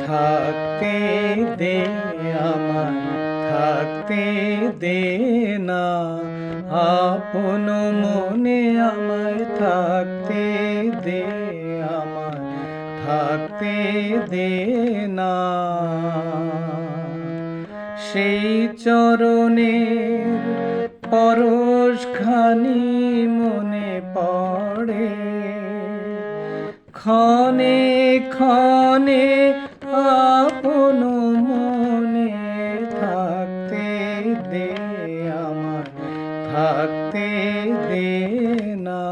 থাকতে দে আমায়, থাকতে দে না আপন মনে আমায়, থাকতে দে আমায়, থাকতে দে না। সেই চরণের পরশখানি মনে পড়ে, ক্ষণে ক্ষণে আপন মনে, থাকতে দে আমায়, থাকতে দে না।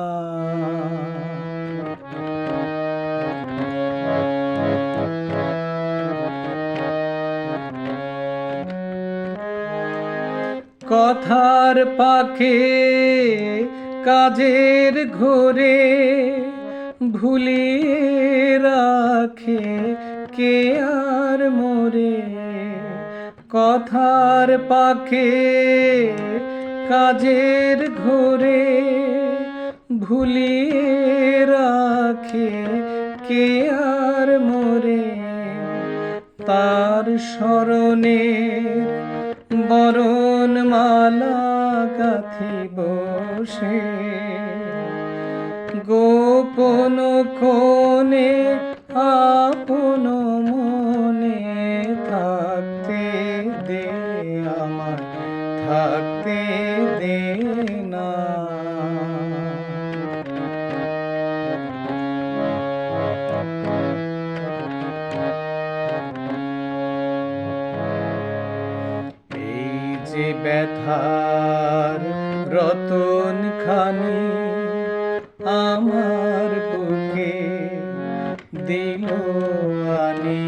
কথার পাখে কাজের ঘোরে ভুলিয়ে রাখে কে আর মোরে। কথার পাখে কাজের ঘোরে ভুলিয়ে রাখে কে আর মোরে। তার স্মরণের বরণমালা গাঁথি বসে, গোপন কোণে আপন মনে, থাকতে দে আমায়, থাকতে দে না। যে ব্যথার রতন খানি আমার বুকে দিল আনি,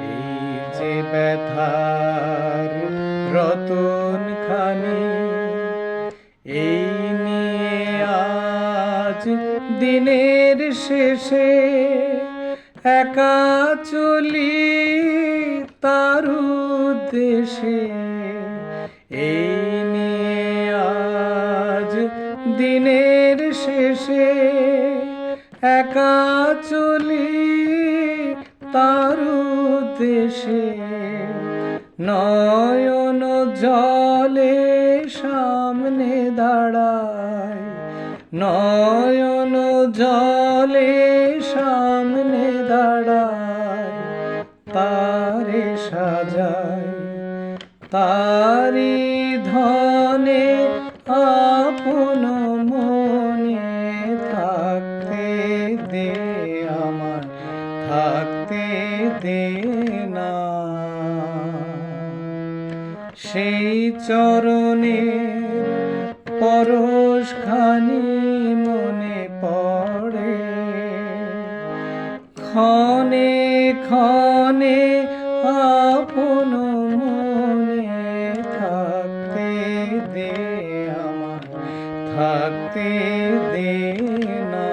এই যে ব্যথার রতন খানি, এই নিয়ে আজ দিনের শেষে একা চলি তার উদ্দেশে। এই নিয়ে আজ দিনের শেষে একা চলি তার উদ্দেশে। নয়ন জলে সামনে দাঁড়ায়, নয়ন জলে সামনে দাঁড়ায়, তারে সাজায় তারি ধনে আপন মনে, থাকতে দে আমায়, থাকতে দে না। সেই চরণের পরশখানি মনে পড়ে, ক্ষণে ক্ষণে আপন মনে, থাকতে দে আমায়, থাকতে দে না।